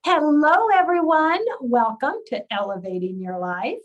Hello, everyone. Welcome to Elevating Your Life.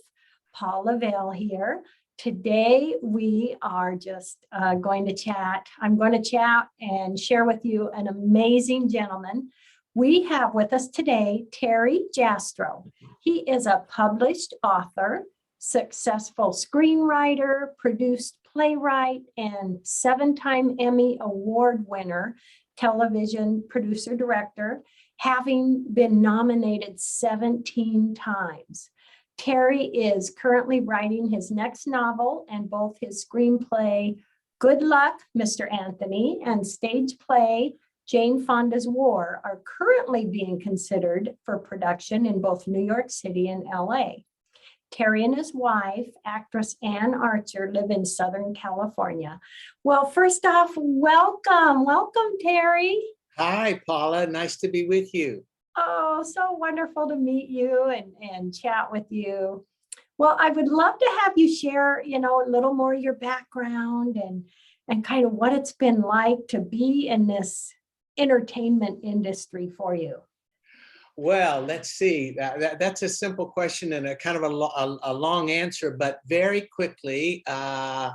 Paula Vail here. Today, we are just going to chat. I'm going to chat and share with you an amazing gentleman. We have with us today, Terry Jastrow. He is a published author, successful screenwriter, produced playwright, and 7-time Emmy Award winner, television producer director, having been nominated 17 times. Terry is currently writing his next novel, and both his screenplay, Good Luck, Mr. Anthony, and stage play, Jane Fonda's War, are currently being considered for production in both New York City and LA. Terry and his wife, actress Ann Archer, live in Southern California. Well, first off, welcome. Welcome, Terry. Hi, Paula. Nice to be with you. Oh, so wonderful to meet you and chat with you. Well, I would love to have you share, a little more of your background and kind of what it's been like to be in this entertainment industry for you. Well, let's see. That's a simple question and a kind of a long answer, but very quickly, I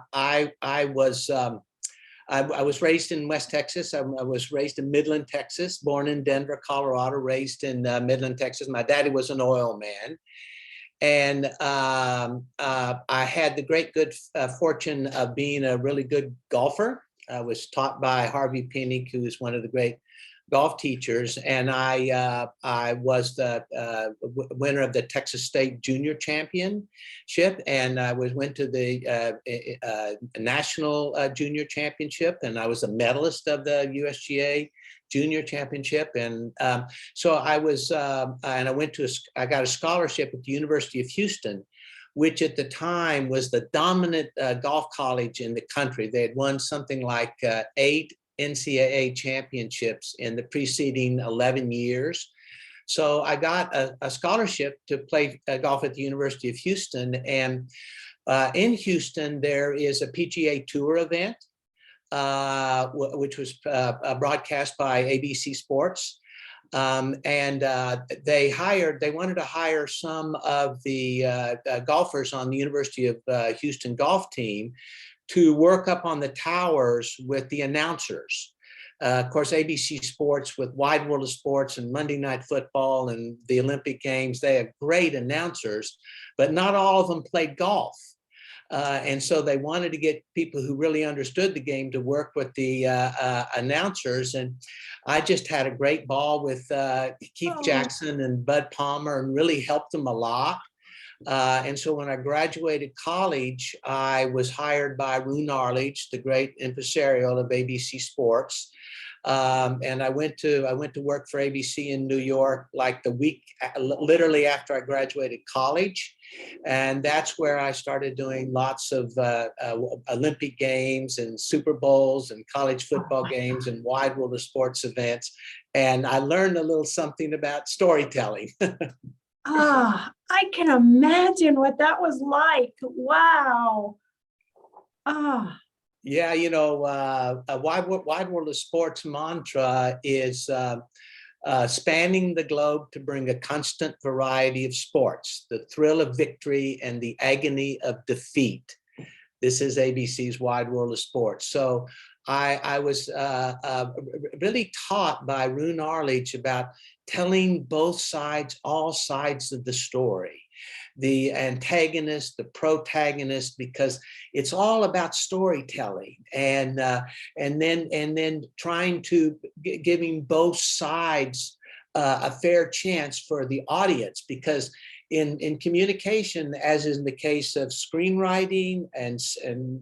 was raised in West Texas. I was raised in Midland, Texas, born in Denver, Colorado, raised in Midland, Texas. My daddy was an oil man. And I had the great good fortune of being a really good golfer. I was taught by Harvey Pinnick, who is one of the great golf teachers, and I was the winner of the Texas State Junior Championship, and I went to the National Junior Championship, and I was a medalist of the USGA Junior Championship, and so I was, and I got a scholarship at the University of Houston, which at the time was the dominant golf college in the country. They had won something like 8 NCAA championships in the preceding 11 years. So I got a scholarship to play golf at the University of Houston. And in Houston, there is a PGA Tour event, which was broadcast by ABC Sports. And they wanted to hire some of the golfers on the University of Houston golf team to work up on the towers with the announcers. Of course, ABC Sports with Wide World of Sports and Monday Night Football and the Olympic Games, they have great announcers, but not all of them played golf. And so they wanted to get people who really understood the game to work with the announcers. And I just had a great ball with Keith Jackson and Bud Palmer and really helped them a lot. And so when I graduated college, I was hired by Rune Arledge, the great impresario of ABC Sports. And I went to work for ABC in New York like the week, literally after I graduated college. And that's where I started doing lots of Olympic games and Super Bowls and college football games and Wide World of Sports events. And I learned a little something about storytelling. I can imagine what that was like. Wow. Yeah, Wide World of Sports mantra is spanning the globe to bring a constant variety of sports, the thrill of victory and the agony of defeat. This is ABC's Wide World of Sports. So I was really taught by Rune Arledge about telling both sides, all sides of the story, the antagonist, the protagonist, because it's all about storytelling, and then trying to giving both sides a fair chance for the audience, because in communication, as in the case of screenwriting and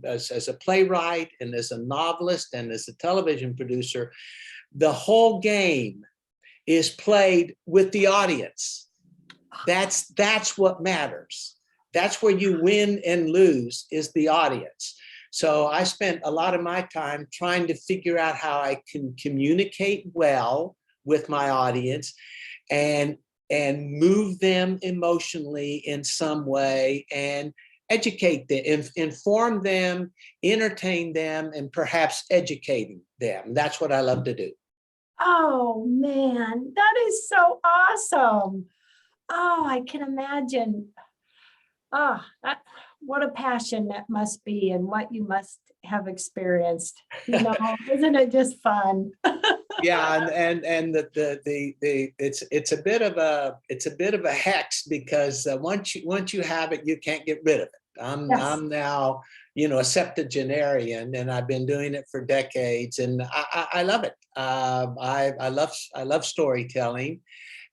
as a playwright and as a novelist and as a television producer, the whole game is played with the audience. That's what matters. That's where you win and lose, is the audience. So I spent a lot of my time trying to figure out how I can communicate well with my audience and move them emotionally in some way and educate them, inform them, entertain them, and perhaps educating them. That's what I love to do. Oh, man, that is so awesome. Oh, I can imagine. Oh, what a passion that must be and what you must have experienced. Isn't it just fun? Yeah, and it's a bit of a hex because once you have it, you can't get rid of it. Yes. I'm now a septuagenarian, and I've been doing it for decades, and I love it. I love storytelling,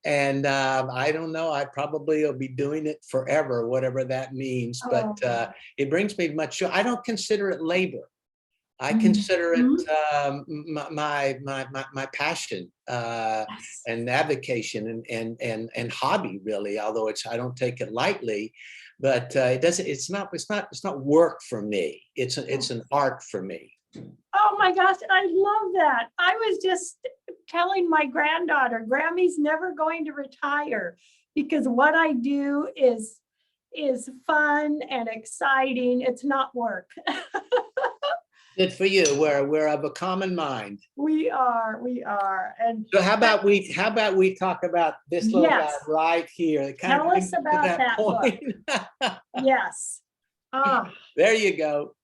and I don't know, I probably will be doing it forever, whatever that means. But Oh. it brings me much joy. I don't consider it labor. I Mhm. consider it my passion Yes. and avocation and hobby, really. Although I don't take it lightly, but it doesn't. It's not work for me. It's an art for me. Oh my gosh, I love that. I was just telling my granddaughter, Grammy's never going to retire because what I do is fun and exciting. It's not work. Good for you. We're of a common mind. We are. And So how about we talk about this little guy yes, right here? It kind tell of us brings me to about that that book. point. Yes. Ah, There you go.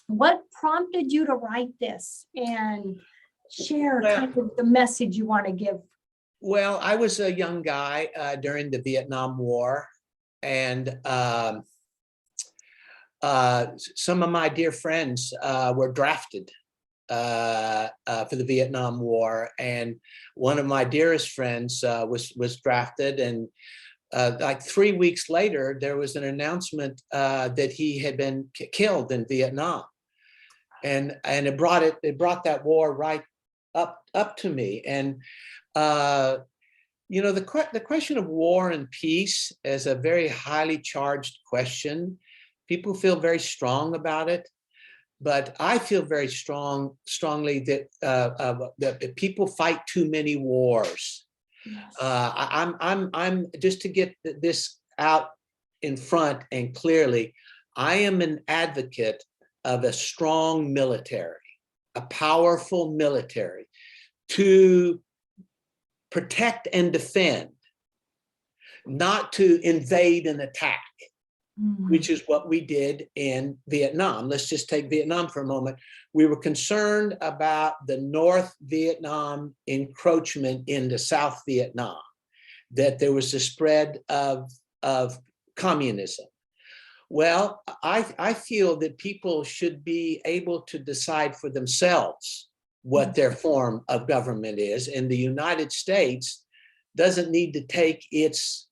what prompted you to write this and share Well, kind of the message you want to give? Well, I was a young guy during the Vietnam War, and some of my dear friends were drafted for the Vietnam War, and one of my dearest friends was drafted, and like 3 weeks later, there was an announcement that he had been killed in Vietnam, and it brought that war right up to me. And the question of war and peace is a very highly charged question. People feel very strong about it, but I feel very strongly that people fight too many wars. Yes. I'm just to get this out in front and clearly, I am an advocate of a strong military, a powerful military to protect and defend, not to invade and attack, which is what we did in Vietnam. Let's just take Vietnam for a moment. We were concerned about the North Vietnam encroachment into South Vietnam, that there was a spread of communism. Well, I feel that people should be able to decide for themselves what their form of government is, and the United States doesn't need to take its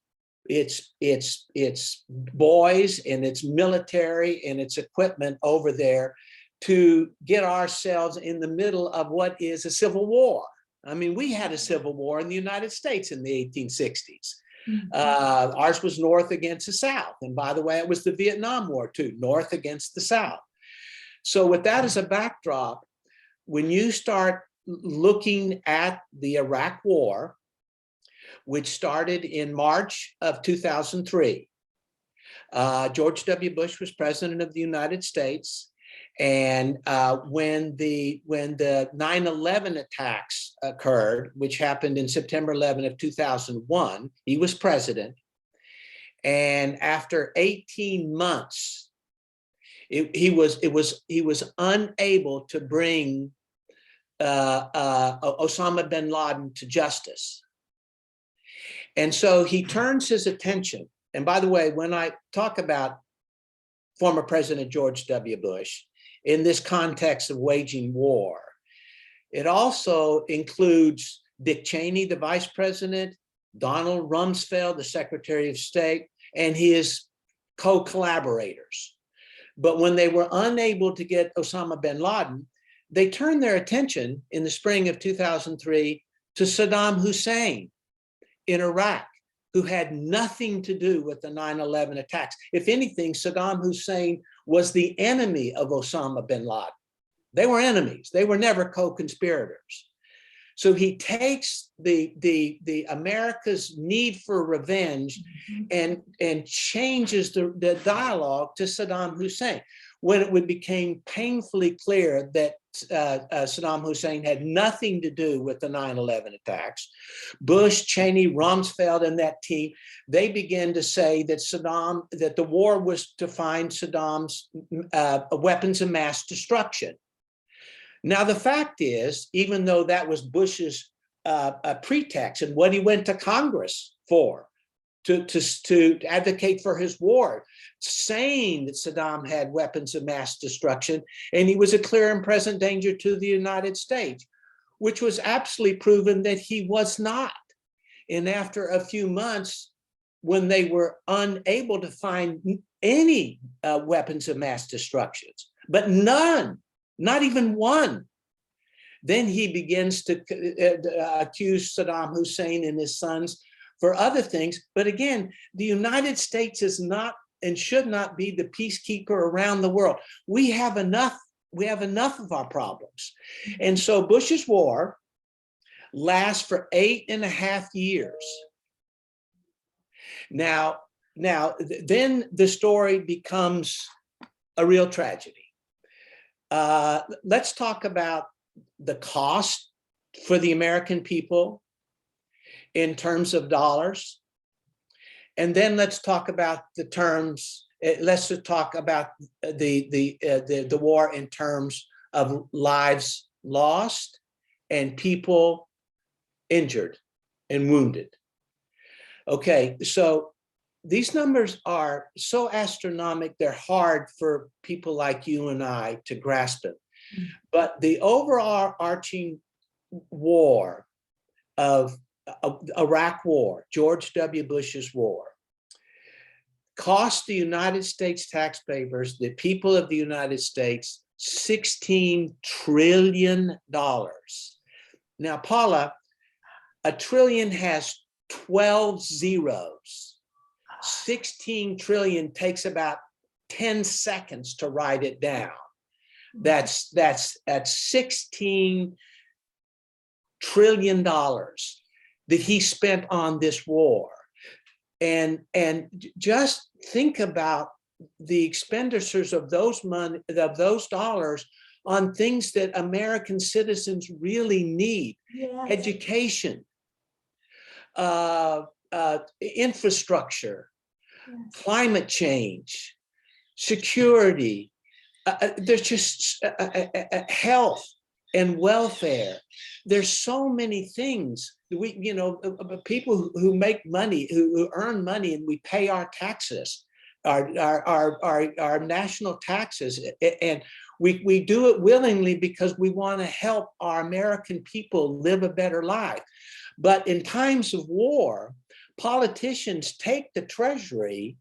boys and its military and its equipment over there to get ourselves in the middle of what is a civil war. I mean, we had a civil war in the United States in the 1860s. Ours was North against the South. And by the way, it was the Vietnam War too, North against the South. So with that as a backdrop, when you start looking at the Iraq War, which started in March of 2003, George W. Bush was president of the United States. And when the 9/11 attacks occurred, which happened in September 11 of 2001, he was president. And after 18 months, he was unable to bring Osama bin Laden to justice. And so he turns his attention. And by the way, when I talk about former President George W. Bush in this context of waging war, it also includes Dick Cheney, the vice president, Donald Rumsfeld, the Secretary of State, and his co-collaborators. But when they were unable to get Osama bin Laden, they turned their attention in the spring of 2003 to Saddam Hussein in Iraq, who had nothing to do with the 9/11 attacks. If anything, Saddam Hussein was the enemy of Osama bin Laden. They were enemies. They were never co-conspirators. So he takes the America's need for revenge and changes the dialogue to Saddam Hussein, when it became painfully clear that Saddam Hussein had nothing to do with the 9/11 attacks. Bush, Cheney, Rumsfeld, and that team, they began to say that the war was to find Saddam's weapons of mass destruction. Now, the fact is, even though that was Bush's pretext and what he went to Congress for, to advocate for his war, saying that Saddam had weapons of mass destruction and he was a clear and present danger to the United States, which was absolutely proven that he was not. And after a few months, when they were unable to find any weapons of mass destruction, but none, not even one, then he begins to accuse Saddam Hussein and his sons for other things. But again, the United States is not and should not be the peacekeeper around the world. We have enough of our problems. And so Bush's war lasts for 8.5 years. Now, then the story becomes a real tragedy. Let's talk about the cost for the American people in terms of dollars. And then let's talk about the terms, let's talk about the war in terms of lives lost and people injured and wounded. Okay, so these numbers are so astronomical, they're hard for people like you and I to grasp it. But the overall arching war of Iraq War, George W. Bush's war, cost the United States taxpayers, the people of the United States, $16 trillion. Now, Paula, a trillion has 12 zeros. 16 trillion takes about 10 seconds to write it down. That's $16 trillion that he spent on this war. And just think about the expenditures of those dollars on things that American citizens really need. Yes. Education, infrastructure, yes, climate change, security, there's just health and welfare. There's so many things. People who make money, who earn money, and we pay our taxes, our national taxes, and we do it willingly because we want to help our American people live a better life. But in times of war, politicians take the treasury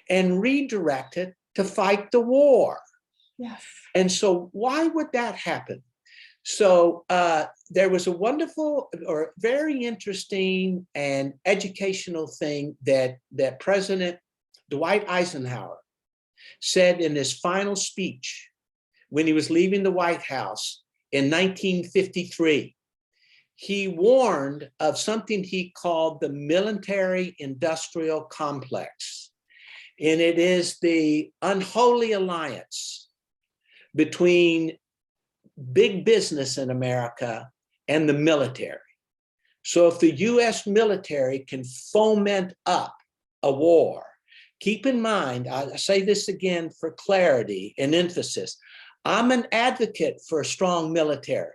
and redirect it to fight the war. Yes. And so why would that happen? So there was a wonderful or very interesting and educational thing that President Dwight Eisenhower said in his final speech when he was leaving the White House in 1953. He warned of something he called the military-industrial complex. And it is the unholy alliance between big business in America and the military. So if the US military can foment up a war, keep in mind, I say this again for clarity and emphasis, I'm an advocate for a strong military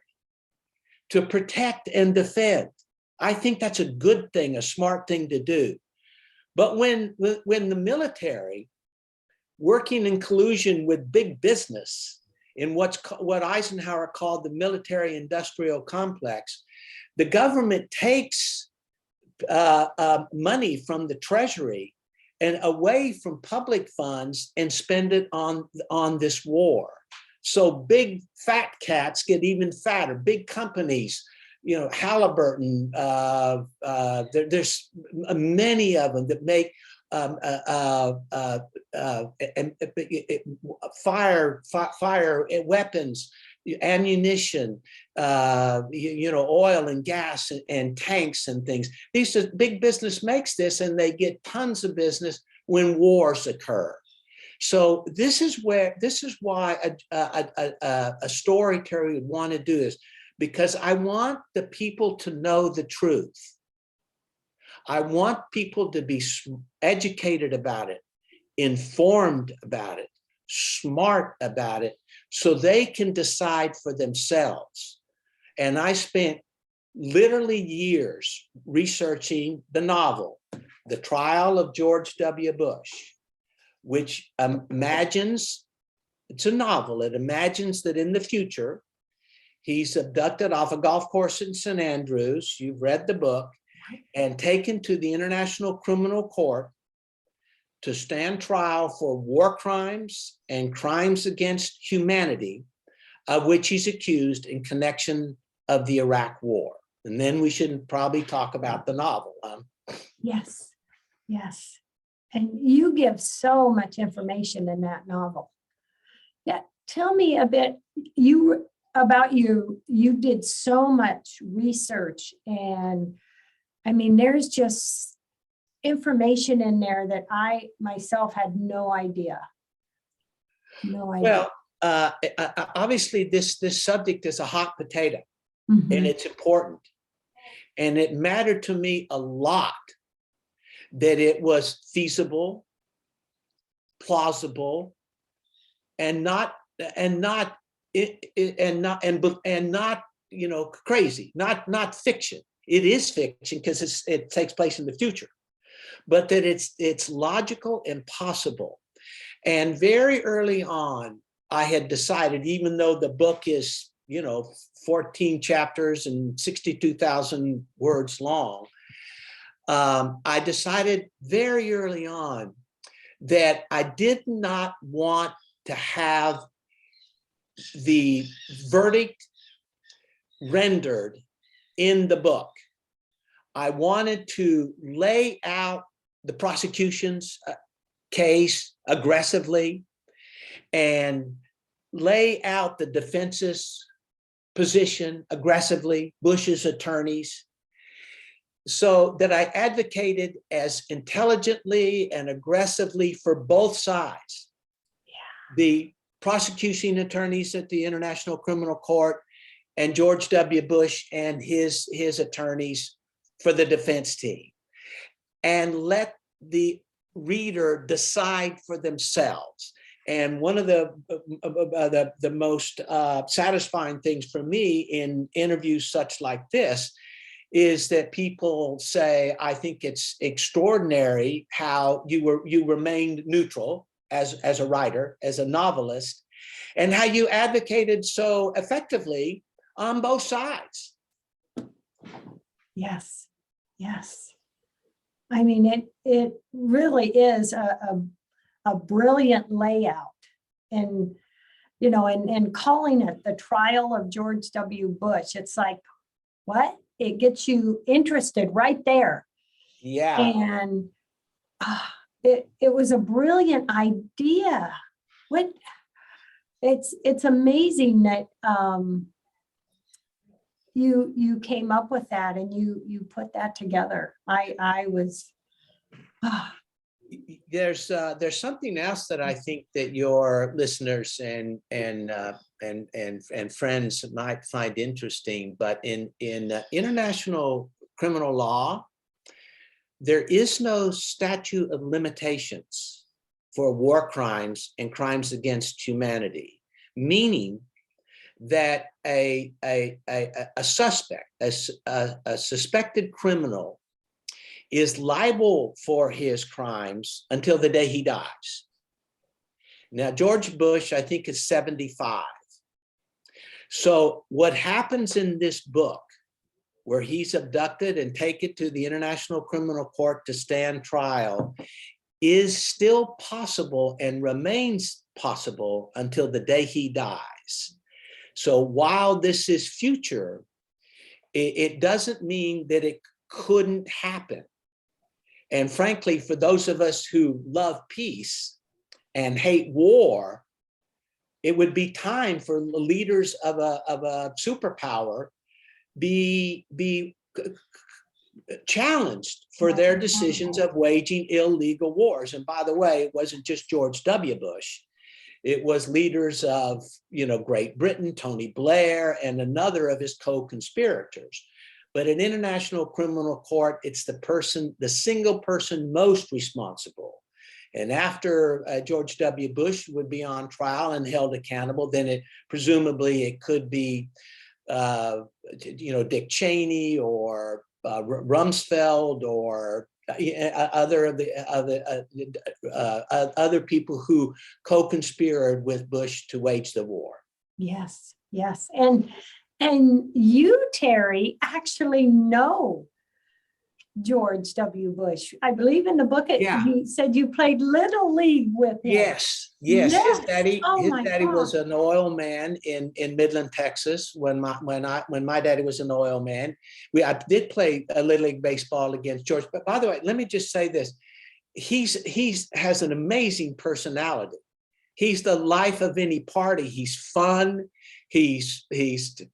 to protect and defend. I think that's a good thing, a smart thing to do. But when the military, working in collusion with big business in what Eisenhower called the military-industrial complex, the government takes money from the treasury and away from public funds and spend it on this war. So big fat cats get even fatter. Big companies, Halliburton, there's many of them that make fire weapons, ammunition, oil and gas and tanks and things. Big business makes this, and they get tons of business when wars occur. So this is why a storyteller would want to do this, because I want the people to know the truth. I want people to be educated about it, informed about it, smart about it, so they can decide for themselves. And I spent literally years researching the novel, The Trial of George W. Bush, which imagines, it's a novel, it imagines that in the future, he's abducted off a golf course in St. Andrews, you've read the book, and taken to the International Criminal Court to stand trial for war crimes and crimes against humanity, of which he's accused in connection of the Iraq War. And then we should probably talk about the novel. Yes, yes. And you give so much information in that novel. Yeah, tell me a bit about you. You did so much research, and I mean, there's just information in there that I myself had no idea. No idea. Well, obviously this subject is a hot potato, Mhm. and it's important. And it mattered to me a lot that it was feasible, plausible, and not crazy, not fiction. It is fiction because it takes place in the future, but that it's logical and possible. And very early on, I had decided, even though the book is 14 chapters and 62,000 words long, I decided very early on that I did not want to have the verdict rendered in the book. I wanted to lay out the prosecution's case aggressively and lay out the defense's position aggressively, Bush's attorneys, so that I advocated as intelligently and aggressively for both sides. Yeah. The prosecuting attorneys at the International Criminal Court and George W. Bush and his attorneys for the defense team, and let the reader decide for themselves. And one of the most satisfying things for me in interviews such like this is that people say, I think it's extraordinary how you remained neutral as a writer, as a novelist, and how you advocated so effectively on both sides. Yes, yes. I mean, it really is a brilliant layout, and and calling it The Trial of George W. Bush. It's like, what? It gets you interested right there. Yeah. And it was a brilliant idea. It's amazing that you came up with that and you put that together. I was. There's something else that I think that your listeners and friends might find interesting, but in international criminal law, there is no statute of limitations for war crimes and crimes against humanity, meaning that a suspect, a suspected criminal, is liable for his crimes until the day he dies. Now, George Bush, I think, is 75. So what happens in this book, where he's abducted and taken to the International Criminal Court to stand trial, is still possible and remains possible until the day he dies. So while this is future, it doesn't mean that it couldn't happen. And frankly, for those of us who love peace and hate war, it would be time for leaders of a superpower be challenged for their decisions of waging illegal wars. And by the way, it wasn't just George W. Bush. It was leaders of, Great Britain, Tony Blair, and another of his co-conspirators. But in International Criminal Court, it's the single person most responsible. And after George W. Bush would be on trial and held accountable, then presumably it could be, Dick Cheney or Rumsfeld or other people who co-conspired with Bush to wage the war. Yes, yes. And you, Terry, actually know George W. Bush. I believe in the book, you said you played Little League with him. Yes. His daddy was an oil man in Midland, Texas. When my daddy was an oil man, I did play a Little League baseball against George. But by the way, let me just say this: he's has an amazing personality. He's the life of any party. He's fun. He's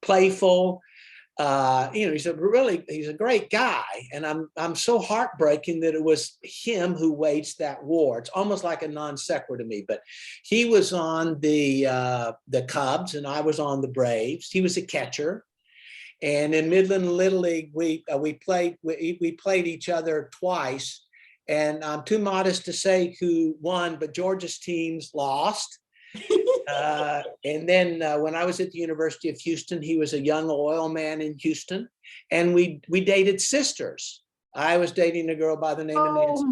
playful. He's a great guy, and I'm so heartbreaking that it was him who waged that war. It's almost like a non sequitur to me, but he was on the Cubs and I was on the Braves. He was a catcher, and in Midland Little League we played each other twice, and I'm too modest to say who won, but Georgia's teams lost. And then when I was at the University of Houston, he was a young oil man in Houston, and we dated sisters. I was dating a girl by the name of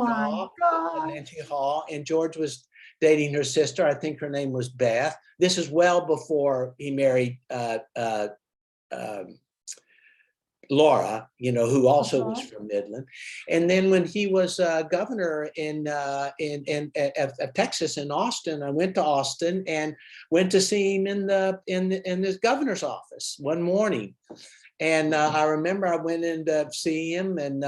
Nancy Hall, and George was dating her sister. I think her name was Beth. This is well before he married Laura, who also was from Midland. And then when he was governor of Texas in Austin, I went to Austin and went to see him in his governor's office one morning. And I remember I went in to see him, and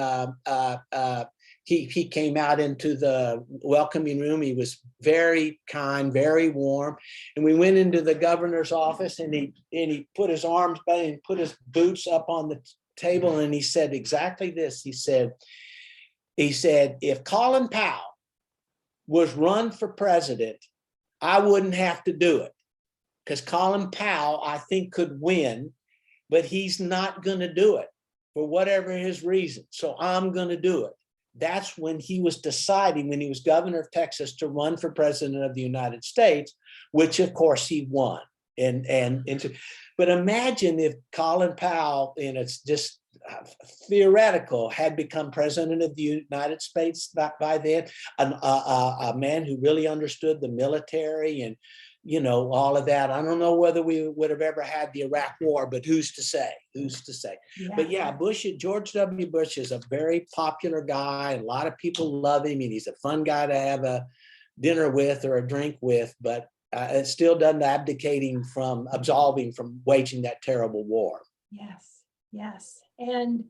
he came out into the welcoming room. He was very kind, very warm. And we went into the governor's office, and he put his arms back and put his boots up on the table, and he said exactly this. He said, if Colin Powell was run for president, I wouldn't have to do it, because Colin Powell, I think, could win, but he's not going to do it for whatever his reason. So I'm going to do it. That's when he was deciding, when he was governor of Texas, to run for president of the United States, which of course he won. But imagine if Colin Powell, and it's just theoretical, had become president of the United States by then, a man who really understood the military and, all of that. I don't know whether we would have ever had the Iraq War, but who's to say? Yeah. But yeah, George W. Bush is a very popular guy. A lot of people love him, and he's a fun guy to have a dinner with or a drink with, but it still doesn't absolving from waging that terrible war. Yes. And,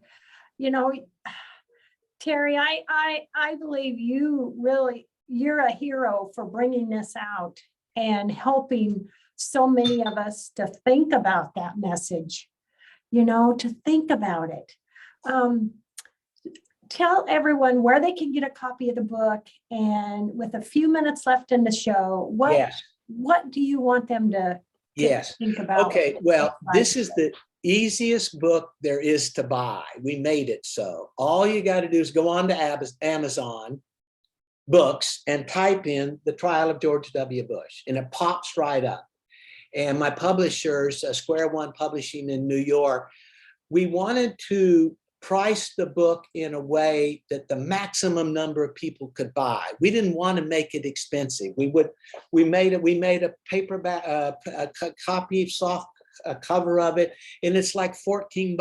Terry, I believe you're a hero for bringing this out and helping so many of us to think about that message, to think about it. Tell everyone where they can get a copy of the book, and with a few minutes left in the show, what do you want them to think about? Okay, well, this is the easiest book there is to buy. We made it so. All you got to do is go on to Amazon Books and type in The Trial of George W. Bush, and it pops right up. And my publishers, Square One Publishing in New York, we wanted to price the book in a way that the maximum number of people could buy. We didn't want to make it expensive. We made a paperback, a copy, soft cover of it, and it's like $14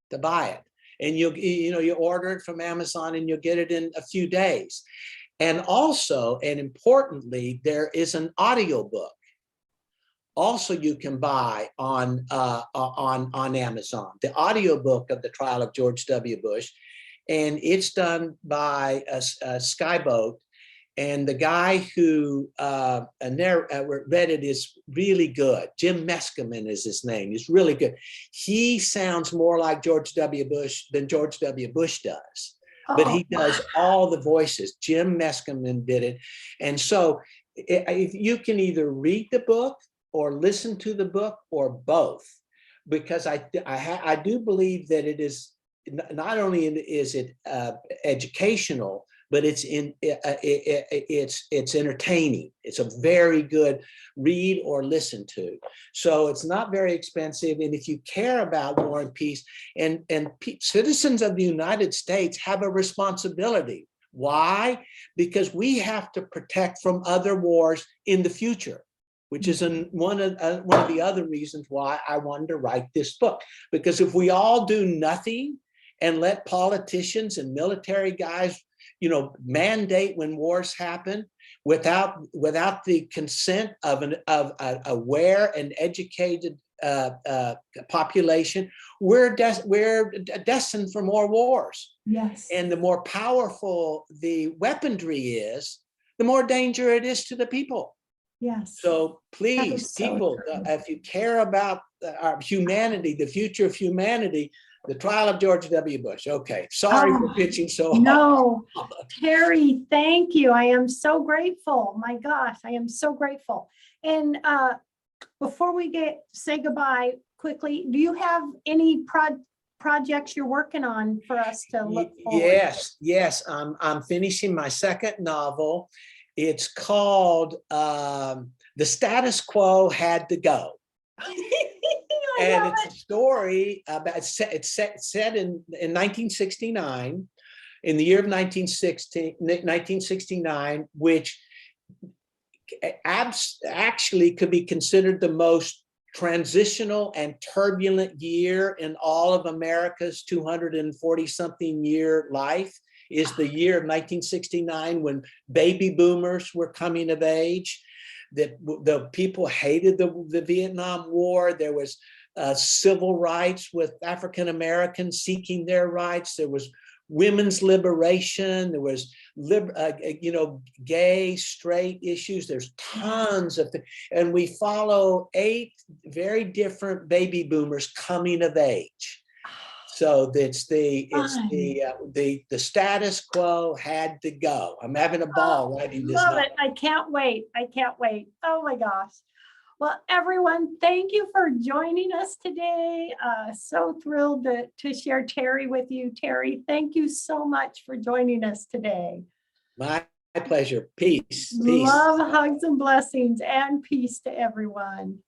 to buy it. And you order it from Amazon, and you'll get it in a few days. And also, and importantly, there is an audiobook also you can buy on Amazon, the audiobook of The Trial of George W. Bush. And it's done by Skyboat. And the guy who read it is really good. Jim Meskimen is his name. He's really good. He sounds more like George W. Bush than George W. Bush does. But he does all the voices. Jim Meskimen did it. And so if you can either read the book or listen to the book or both, because I do believe that it is not only is it educational, but it's entertaining. It's a very good read or listen to. So it's not very expensive. And if you care about war and peace, and citizens of the United States have a responsibility. Why? Because we have to protect from other wars in the future, which is one of the other reasons why I wanted to write this book. Because if we all do nothing and let politicians and military guys, mandate when wars happen without the consent of an aware and educated population, we're destined for more wars. Yes. And the more powerful the weaponry is, the more danger it is to the people. Yes. So please, people, if you care about our humanity, the future of humanity, The Trial of George W. Bush. Okay, sorry for pitching so hard. No, Terry, thank you. I am so grateful. My gosh, I am so grateful. And before we say goodbye quickly, do you have any projects you're working on for us to look forward to? Yes. I'm finishing my second novel. It's called The Status Quo Had to Go. And it's a story about, it's set in 1969, in the year of 1969, which actually could be considered the most transitional and turbulent year in all of America's 240-something year life, is the year of 1969, when baby boomers were coming of age. That the people hated the Vietnam War. There was civil rights with African Americans seeking their rights. There was women's liberation. There was gay, straight issues. There's tons of things, and we follow 8 very different baby boomers coming of age. So it's the status quo had to go. I'm having a ball writing this. Love it. I can't wait. Oh my gosh. Well, everyone, thank you for joining us today. So thrilled to share Terry with you. Terry, thank you so much for joining us today. My pleasure. Peace. Love, hugs, and blessings, and peace to everyone.